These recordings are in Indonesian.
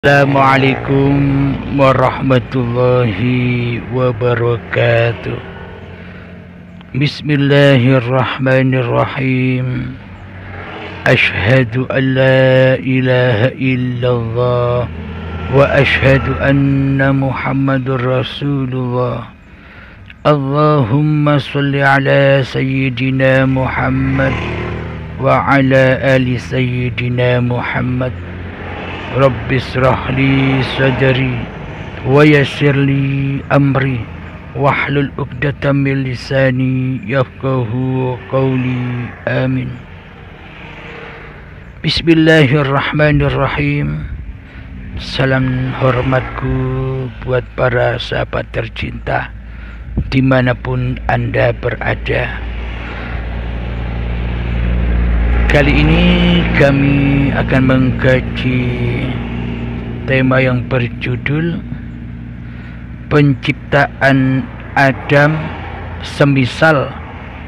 Assalamualaikum warahmatullahi wabarakatuh. Bismillahirrahmanirrahim. Ashhadu an la ilaha illallah wa ashhadu anna Muhammadur Rasulullah. Allahumma salli ala sayyidina Muhammad wa ala ali sayyidina Muhammad. Rabbi israh li sadri wa yassir li amri wahlul 'uqdatam min lisani yafqahu qawli. Amin. Bismillahirrahmanirrahim. Salam hormatku buat para sahabat tercinta dimanapun Anda berada. Kali ini kami akan mengkaji tema yang berjudul Penciptaan Adam semisal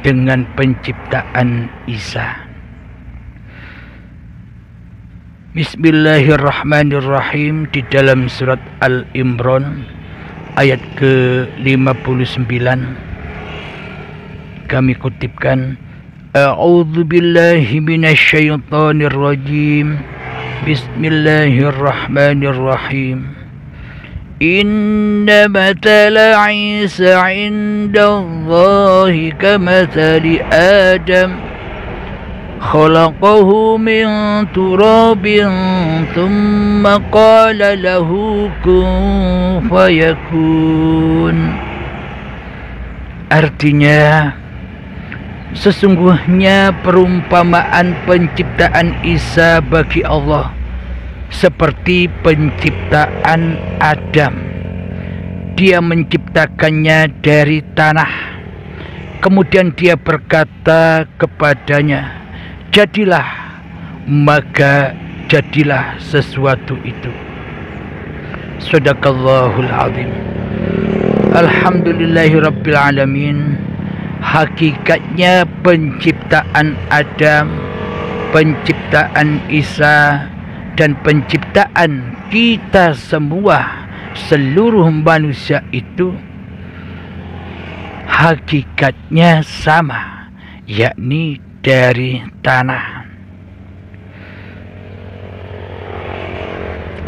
dengan penciptaan Isa. Bismillahirrahmanirrahim. Di dalam surat Al-Imran ayat ke-59 kami kutipkan, A'udzu billahi minasyaitonir rajim. Bismillahirrahmanirrahim. Inna mathala Isa 'indallahi kamathali Adam khalaqahu min turabin thumma qala lahu kun fayakun. Artinya, sesungguhnya perumpamaan penciptaan Isa bagi Allah seperti penciptaan Adam. Dia menciptakannya dari tanah. Kemudian dia berkata kepadanya, jadilah, maka jadilah sesuatu itu. Shadaqallahul azim. Alhamdulillahirabbil alamin. Hakikatnya penciptaan Adam, penciptaan Isa, dan penciptaan kita semua, seluruh manusia itu hakikatnya sama, yakni dari tanah.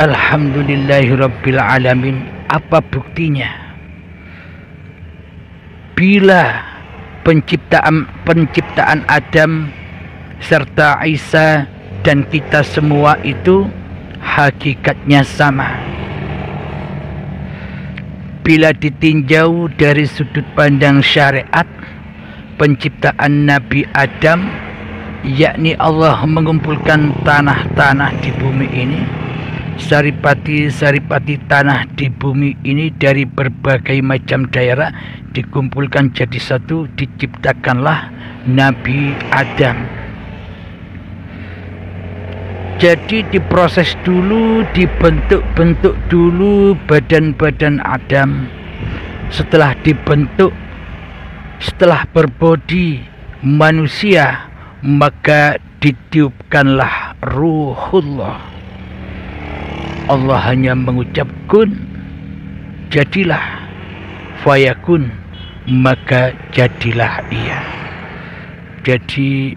Alhamdulillahirabbil alamin. Apa buktinya? Bila penciptaan Adam serta Isa dan kita semua itu hakikatnya sama. Bila ditinjau dari sudut pandang syariat, penciptaan Nabi Adam, yakni Allah mengumpulkan tanah-tanah di bumi ini, saripati-saripati tanah di bumi ini dari berbagai macam daerah dikumpulkan jadi satu, diciptakanlah Nabi Adam. Jadi diproses dulu, dibentuk-bentuk dulu badan-badan Adam. Setelah dibentuk, setelah berbodi manusia, maka ditiupkanlah ruhullah. Allah hanya mengucap kun, jadilah, fayakun, maka jadilah ia. Jadi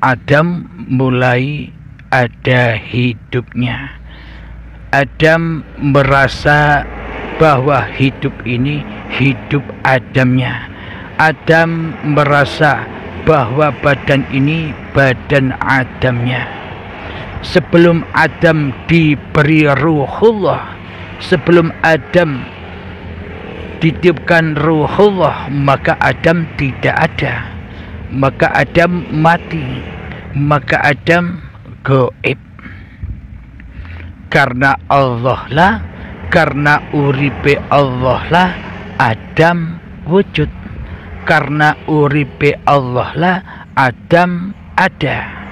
Adam mulai ada hidupnya. Adam merasa bahwa hidup ini hidup Adamnya. Adam merasa bahwa badan ini badan Adamnya. Sebelum Adam diberi ruhullah, sebelum Adam ditiupkan ruhullah, maka Adam tidak ada, maka Adam mati, maka Adam gaib. Karena Allah lah, karena uripe Allah lah, Adam wujud. Karena uripe Allah lah, Adam ada.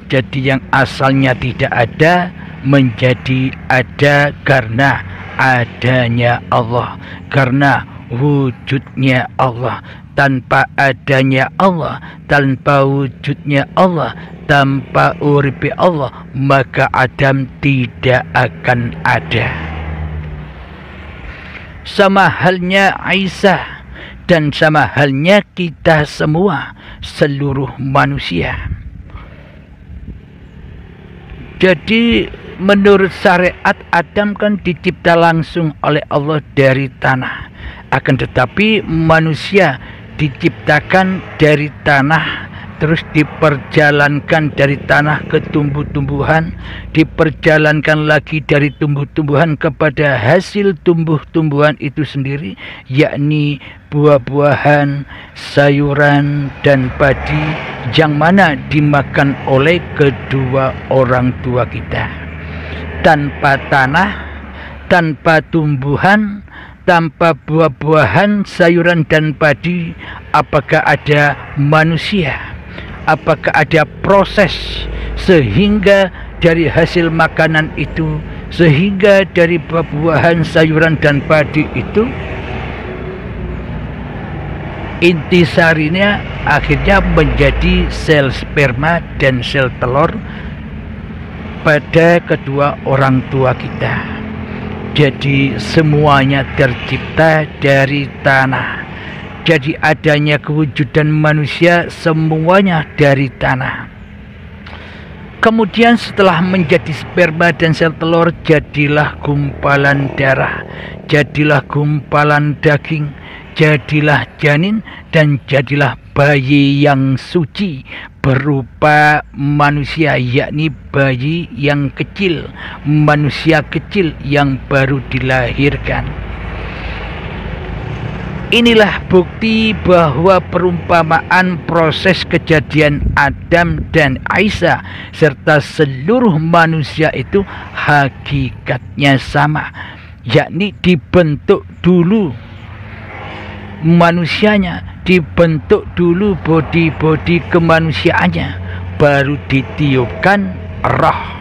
Jadi yang asalnya tidak ada menjadi ada karena adanya Allah, karena wujudnya Allah, tanpa adanya Allah, tanpa wujudnya Allah, tanpa uripi Allah, maka Adam tidak akan ada. Sama halnya Aisyah dan sama halnya kita semua, seluruh manusia. Jadi menurut syariat Adam kan dicipta langsung oleh Allah dari tanah. Akan tetapi manusia diciptakan dari tanah, terus diperjalankan dari tanah ke tumbuh-tumbuhan, diperjalankan lagi dari tumbuh-tumbuhan kepada hasil tumbuh-tumbuhan itu sendiri, yakni buah-buahan, sayuran, dan padi yang mana dimakan oleh kedua orang tua kita. Tanpa tanah, tanpa tumbuhan, tanpa buah-buahan, sayuran, dan padi, apakah ada manusia? Apakah ada proses sehingga dari hasil makanan itu, sehingga dari buah-buahan, sayuran, dan padi itu intisarinya akhirnya menjadi sel sperma dan sel telur pada kedua orang tua kita. Jadi semuanya tercipta dari tanah. Jadi adanya kewujudan manusia semuanya dari tanah. Kemudian setelah menjadi sperma dan sel telur, jadilah gumpalan darah, jadilah gumpalan daging, jadilah janin, dan jadilah bayi yang suci berupa manusia, yakni bayi yang kecil, manusia kecil yang baru dilahirkan. Inilah bukti bahwa perumpamaan proses kejadian Adam dan Aisyah serta seluruh manusia itu hakikatnya sama, yakni dibentuk dulu manusianya, dibentuk dulu bodi-bodi kemanusiaannya, baru ditiupkan roh.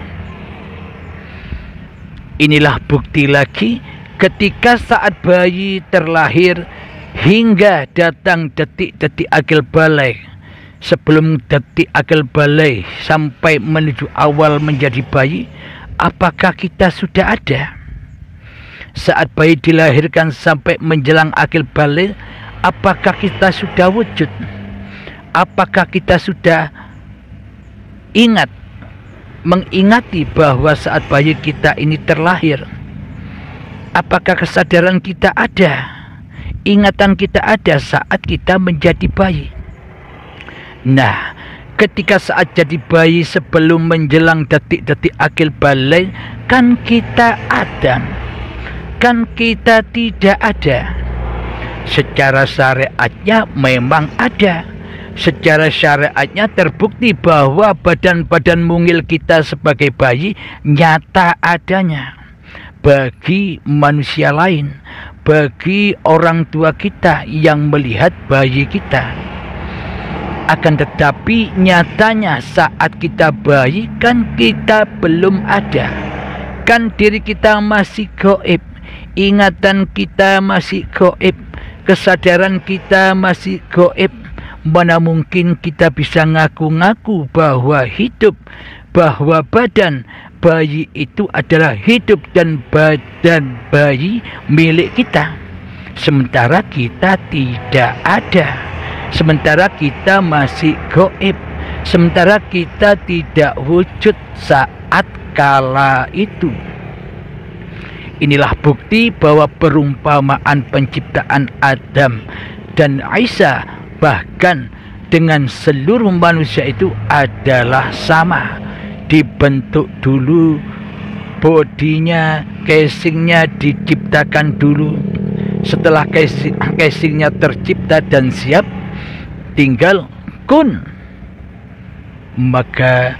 Inilah bukti lagi ketika saat bayi terlahir hingga datang detik-detik akil balai. Sebelum detik akil balai sampai menuju awal menjadi bayi, apakah kita sudah ada? Saat bayi dilahirkan sampai menjelang akil balik, apakah kita sudah wujud? Apakah kita sudah mengingati bahwa saat bayi kita ini terlahir? Apakah kesadaran kita ada? Ingatan kita ada saat kita menjadi bayi? Nah, ketika saat jadi bayi sebelum menjelang detik-detik akil balik, kan kita Adam, kan kita tidak ada. Secara syariatnya memang ada. Secara syariatnya terbukti bahwa badan-badan mungil kita sebagai bayi nyata adanya bagi manusia lain, bagi orang tua kita yang melihat bayi kita. Akan tetapi nyatanya saat kita bayi kan kita belum ada, kan diri kita masih gaib, ingatan kita masih gaib, kesadaran kita masih gaib. Mana mungkin kita bisa ngaku-ngaku bahwa hidup, bahwa badan bayi itu adalah hidup dan badan bayi milik kita, sementara kita tidak ada, sementara kita masih gaib, sementara kita tidak wujud saat kala itu. Inilah bukti bahwa perumpamaan penciptaan Adam dan Aisyah bahkan dengan seluruh manusia itu adalah sama. Dibentuk dulu bodinya, casingnya diciptakan dulu. Setelah casingnya tercipta dan siap, tinggal kun, maka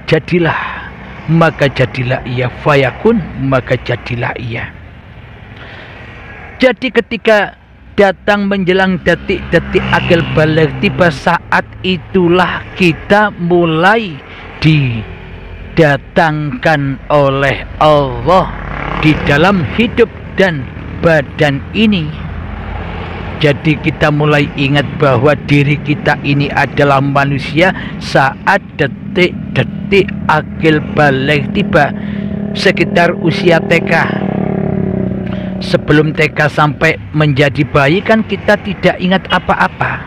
jadilah ia, fayakun, maka jadilah ia. Jadi ketika datang menjelang detik-detik akil balik tiba, saat itulah kita mulai didatangkan oleh Allah di dalam hidup dan badan ini. Jadi kita mulai ingat bahwa diri kita ini adalah manusia saat detik-detik akil balik tiba, sekitar usia TK. Sebelum TK sampai menjadi bayi kan kita tidak ingat apa-apa.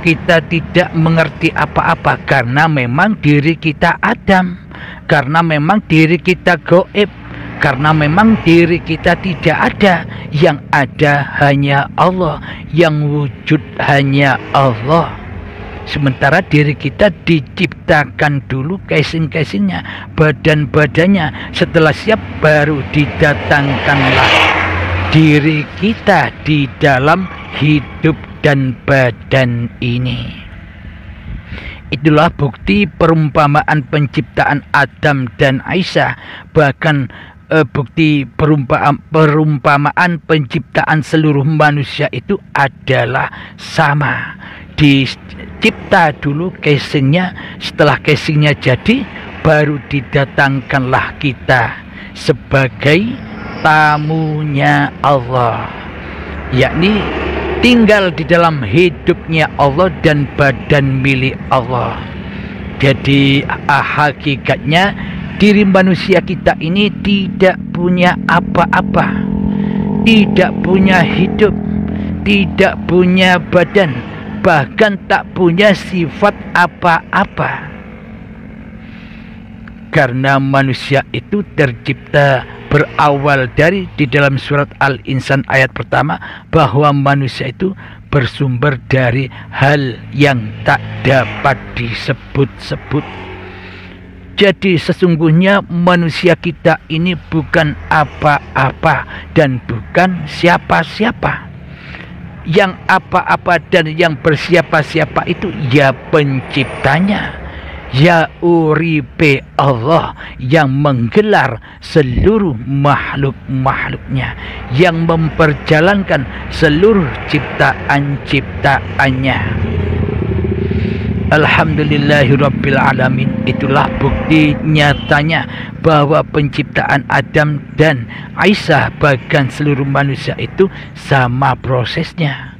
Kita tidak mengerti apa-apa karena memang diri kita Adam, karena memang diri kita goib, karena memang diri kita tidak ada. Yang ada hanya Allah, yang wujud hanya Allah. Sementara diri kita diciptakan dulu casing-casingnya, badan-badannya. Setelah siap baru didatangkanlah diri kita di dalam hidup dan badan ini. Itulah bukti perumpamaan penciptaan Adam dan Aisyah. Bahkan bukti perumpamaan penciptaan seluruh manusia itu adalah sama. Dicipta dulu casingnya, setelah casingnya jadi baru didatangkanlah kita sebagai tamunya Allah, yakni tinggal di dalam hidupnya Allah dan badan milik Allah. Jadi hakikatnya diri manusia kita ini tidak punya apa-apa, tidak punya hidup, tidak punya badan, bahkan tak punya sifat apa-apa. Karena manusia itu tercipta berawal dari di dalam surat Al-Insan ayat pertama bahwa manusia itu bersumber dari hal yang tak dapat disebut-sebut. Jadi sesungguhnya manusia kita ini bukan apa-apa dan bukan siapa-siapa. Yang apa-apa dan yang bersiapa-siapa itu ya penciptanya, ya uripe Allah yang menggelar seluruh makhluk-makhluknya, yang memperjalankan seluruh ciptaan-ciptaannya. Alhamdulillahirabbil alamin. Itulah bukti nyatanya bahwa penciptaan Adam dan Aisyah bahkan seluruh manusia itu sama prosesnya.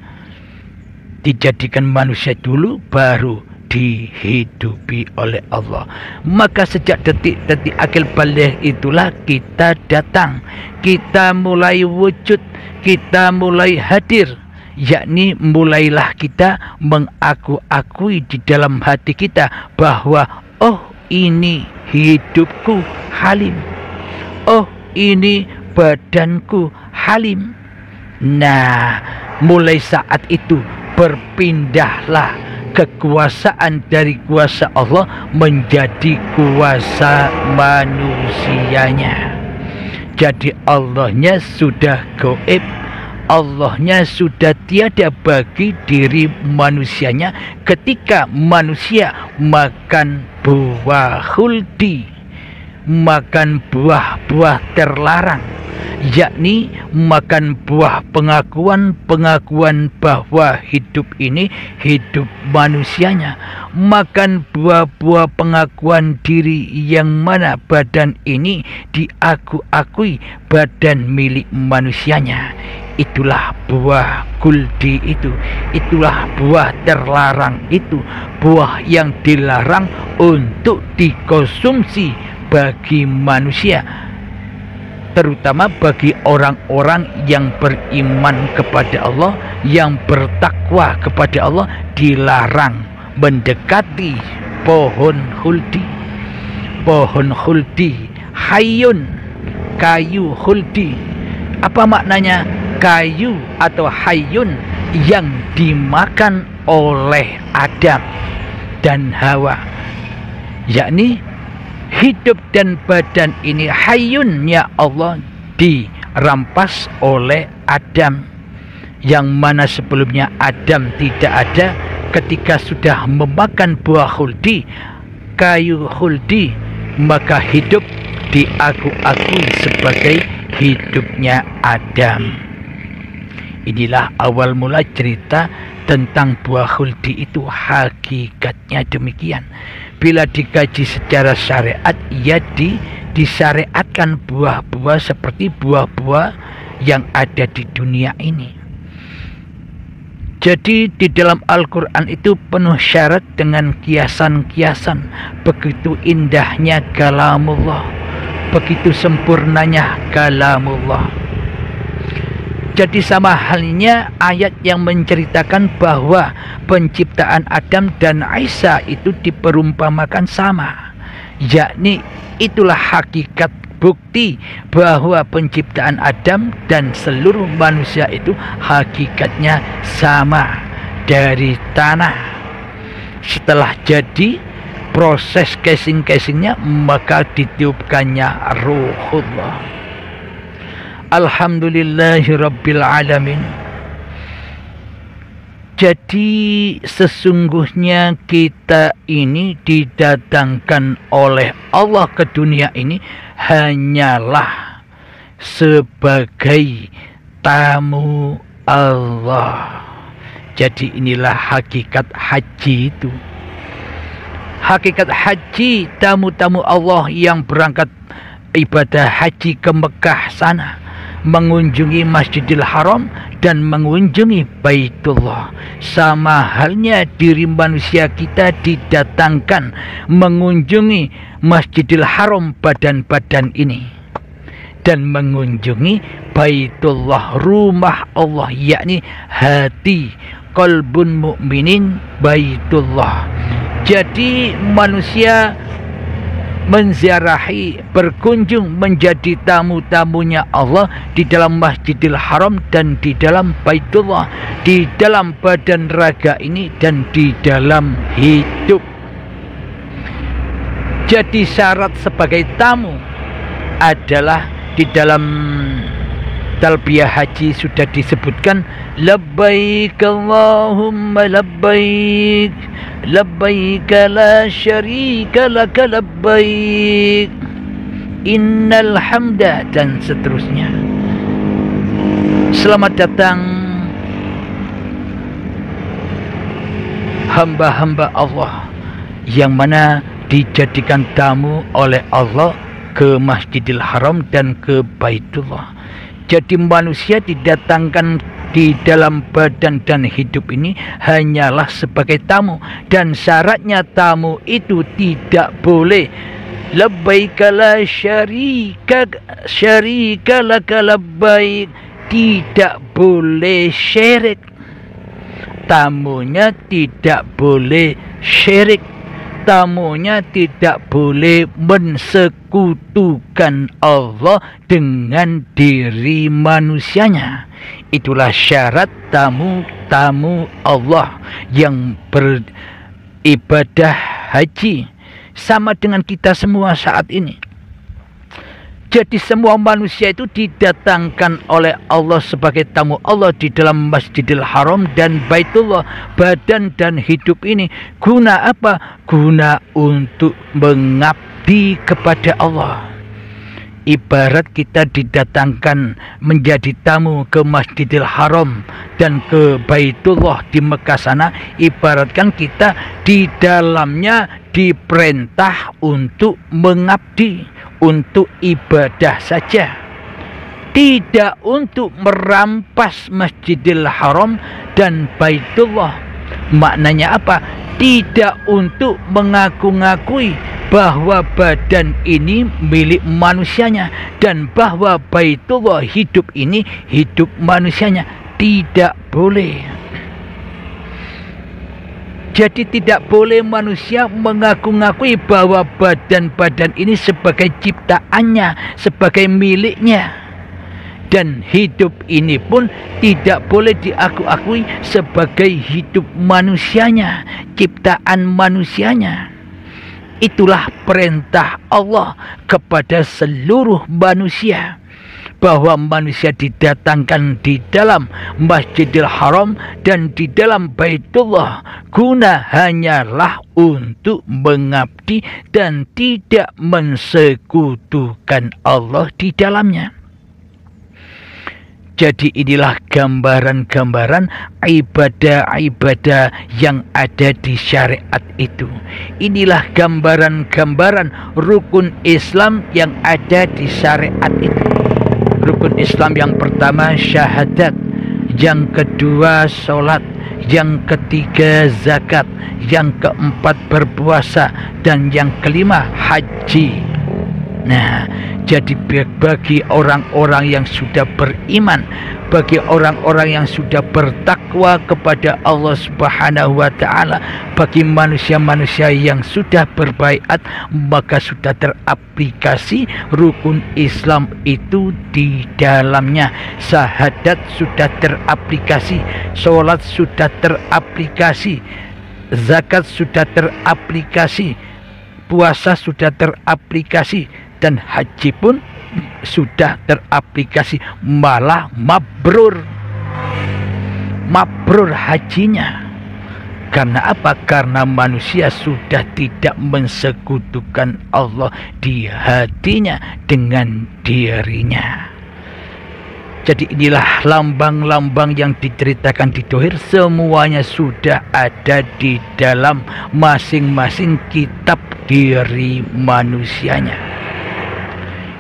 Dijadikan manusia dulu baru dihidupi oleh Allah. Maka sejak detik-detik akil balik itulah kita datang, kita mulai wujud, kita mulai hadir. Yakni mulailah kita mengaku-akui di dalam hati kita bahwa oh ini hidupku Halim, oh ini badanku Halim. Nah, mulai saat itu berpindahlah kekuasaan dari kuasa Allah menjadi kuasa manusianya. Jadi Allahnya sudah gaib, Allahnya sudah tiada bagi diri manusianya ketika manusia makan buah khuldi, makan buah-buah terlarang, yakni makan buah pengakuan bahwa hidup ini hidup manusianya, makan buah-buah pengakuan diri yang mana badan ini diakui badan milik manusianya. Itulah buah kuldi itu, itulah buah terlarang itu, buah yang dilarang untuk dikonsumsi bagi manusia, terutama bagi orang-orang yang beriman kepada Allah, yang bertakwa kepada Allah. Dilarang mendekati pohon khuldi. Pohon khuldi, hayyun, kayu khuldi. Apa maknanya? Kayu atau hayyun yang dimakan oleh Adam dan Hawa, yakni hidup dan badan ini hayyun ya Allah dirampas oleh Adam, yang mana sebelumnya Adam tidak ada. Ketika sudah memakan buah khuldi, kayu khuldi, maka hidup diakui sebagai hidupnya Adam. Inilah awal mula cerita tentang buah khuldi itu. Hakikatnya demikian. Bila dikaji secara syariat, ia Jadi di dalam Al-Quran itu penuh syarat dengan kiasan-kiasan. Begitu indahnya kalamullah, begitu sempurnanya kalamullah. Jadi sama halnya ayat yang menceritakan bahwa penciptaan Adam dan Isa itu diperumpamakan sama, yakni itulah hakikat bukti bahwa penciptaan Adam dan seluruh manusia itu hakikatnya sama, dari tanah. Setelah jadi proses casing-casingnya, maka ditiupkannya ruhullah. Alhamdulillahirabbil alamin. Jadi sesungguhnya kita ini didatangkan oleh Allah ke dunia ini hanyalah sebagai tamu Allah. Jadi inilah hakikat haji itu. Hakikat haji, tamu-tamu Allah yang berangkat ibadah haji ke Mekah sana, mengunjungi Masjidil Haram dan mengunjungi Baitullah. Sama halnya diri manusia kita didatangkan mengunjungi Masjidil Haram badan-badan ini dan mengunjungi Baitullah, rumah Allah, yakni hati qalbun mukminin Baitullah. Jadi manusia menziarahi, berkunjung, menjadi tamu-tamunya Allah di dalam Masjidil Haram dan di dalam Baitullah, di dalam badan raga ini dan di dalam hidup. Jadi syarat sebagai tamu adalah di dalam talbiyah haji sudah disebutkan, labbaik Allahumma labbaik, labbaik la syarika laka labbaik, innal hamda, dan seterusnya. Selamat datang hamba-hamba Allah yang mana dijadikan tamu oleh Allah ke Masjidil Haram dan ke Baitullah. Jadi manusia didatangkan di dalam badan dan hidup ini hanyalah sebagai tamu, dan syaratnya tamu itu tidak boleh labbaik la syarika laka labbaik, tidak boleh syirik. Tamunya tidak boleh syirik, tamunya tidak boleh mensekutukan Allah dengan diri manusianya. Itulah syarat tamu-tamu Allah yang beribadah haji, sama dengan kita semua saat ini. Jadi semua manusia itu didatangkan oleh Allah sebagai tamu Allah di dalam Masjidil Haram dan Baitullah, badan dan hidup ini. Guna apa? Guna untuk mengabdi kepada Allah. Ibarat kita didatangkan menjadi tamu ke Masjidil Haram dan ke Baitullah di Mekah sana, ibaratkan kita di dalamnya diperintah untuk mengabdi, untuk ibadah saja, tidak untuk merampas Masjidil Haram dan Baitullah. Maknanya apa? Tidak untuk mengaku-ngakui bahwa badan ini milik manusianya dan bahwa Baitullah hidup ini hidup manusianya. Tidak boleh. Jadi tidak boleh manusia mengaku-ngakui bahwa badan-badan ini sebagai ciptaannya, sebagai miliknya. Dan hidup ini pun tidak boleh diaku-akui sebagai hidup manusianya, ciptaan manusianya. Itulah perintah Allah kepada seluruh manusia, bahwa manusia didatangkan di dalam Masjidil Haram dan di dalam Baitullah guna hanyalah untuk mengabdi dan tidak mensekutukan Allah di dalamnya. Jadi inilah gambaran-gambaran ibadah-ibadah yang ada di syariat itu. Inilah gambaran-gambaran rukun Islam yang ada di syariat itu. Rukun Islam yang pertama syahadat, yang kedua sholat, yang ketiga zakat, yang keempat berpuasa, dan yang kelima haji. Nah, jadi bagi orang-orang yang sudah beriman, bagi orang-orang yang sudah bertakwa kepada Allah Subhanahu wa taala, bagi manusia-manusia yang sudah berbaiat, maka sudah teraplikasi rukun Islam itu di dalamnya. Syahadat sudah teraplikasi, sholat sudah teraplikasi, zakat sudah teraplikasi, puasa sudah teraplikasi, dan haji pun sudah teraplikasi, malah mabrur hajinya. Karena apa? Karena manusia sudah tidak mensekutukan Allah di hatinya dengan dirinya. Jadi inilah lambang-lambang yang diceritakan di Dohir, semuanya sudah ada di dalam masing-masing kitab diri manusianya.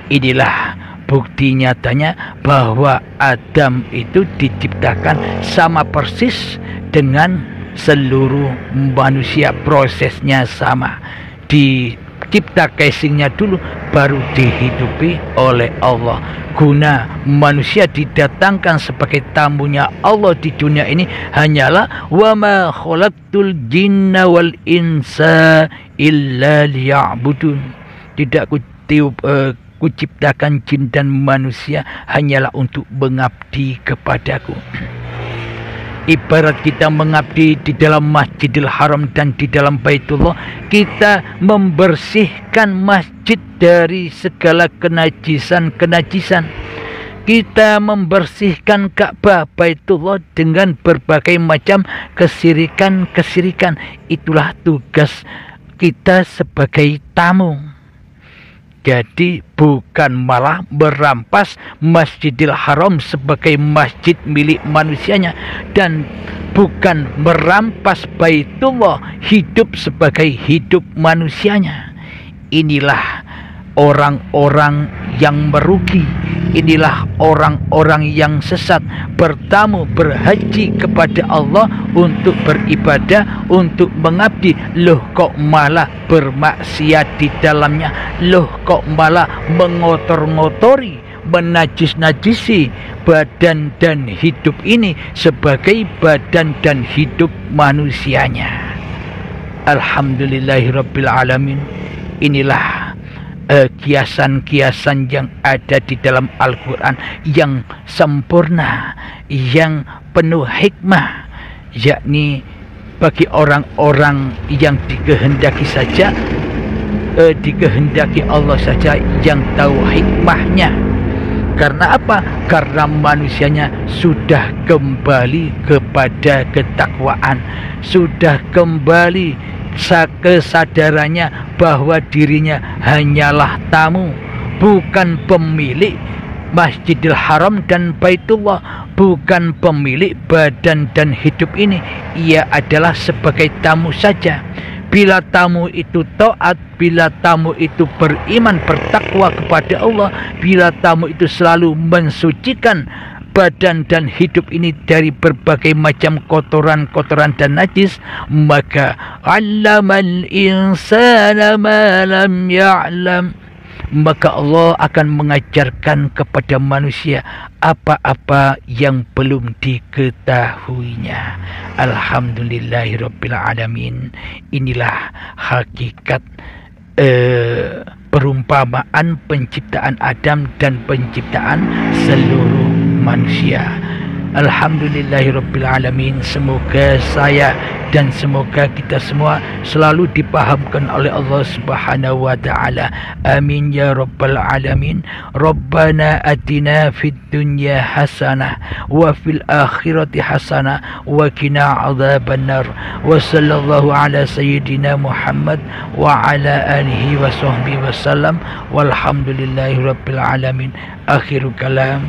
Inilah bukti nyatanya bahwa Adam itu diciptakan sama persis dengan seluruh manusia, prosesnya sama. Dicipta casingnya dulu, baru dihidupi oleh Allah. Guna manusia didatangkan sebagai tamunya Allah di dunia ini hanyalah wa ma khalaqtul jinna wal insa illa liya'budun. Tidak kuciptakan jin dan manusia hanyalah untuk mengabdi kepadaku. Ibarat kita mengabdi di dalam Masjidil Haram dan di dalam Baitullah, kita membersihkan masjid dari segala kenajisan-kenajisan. Kita membersihkan Ka'bah Baitullah dengan berbagai macam kesirikan-kesirikan. Itulah tugas kita sebagai tamu. Jadi bukan malah merampas Masjidil Haram sebagai masjid milik manusianya, dan bukan merampas Baitullah hidup sebagai hidup manusianya. Inilah orang-orang yang merugi, inilah orang-orang yang sesat, bertamu berhaji kepada Allah untuk beribadah, untuk mengabdi, loh kok malah bermaksiat di dalamnya, loh kok malah mengotor-ngotori, menajis-najisi badan dan hidup ini sebagai badan dan hidup manusianya. Alhamdulillahirabbil alamin. Inilah kiasan-kiasan yang ada di dalam Al-Quran yang sempurna, yang penuh hikmah, yakni bagi orang-orang yang dikehendaki saja, dikehendaki Allah saja yang tahu hikmahnya. Karena apa? Karena manusianya sudah kembali kepada ketakwaan, sudah kembali kesadarannya bahwa dirinya hanyalah tamu, bukan pemilik Masjidil Haram dan Baitullah, bukan pemilik badan dan hidup ini. Ia adalah sebagai tamu saja. Bila tamu itu taat, bila tamu itu beriman, bertakwa kepada Allah, bila tamu itu selalu mensucikan badan dan hidup ini dari berbagai macam kotoran-kotoran dan najis, maka 'allamal insana ma lam ya'lam, maka Allah akan mengajarkan kepada manusia apa-apa yang belum diketahuinya. Alhamdulillahirabbil alamin. Inilah hakikat perumpamaan penciptaan Adam dan penciptaan seluruh manusia. Alhamdulillahirabbil alamin. Semoga saya dan semoga kita semua selalu dipahamkan oleh Allah Subhanahu wa taala. Amin ya rabbal alamin. Rabbana atina fid dunya hasanah wa fil akhirati hasanah wa qina adzabannar. Wa sallallahu ala sayyidina Muhammad wa ala alihi wa sahbihi wasallam. Walhamdulillahirabbil alamin. Akhirul kalam.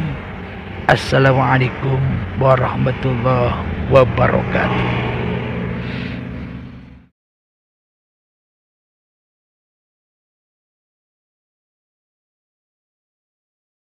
Assalamualaikum warahmatullahi wabarakatuh.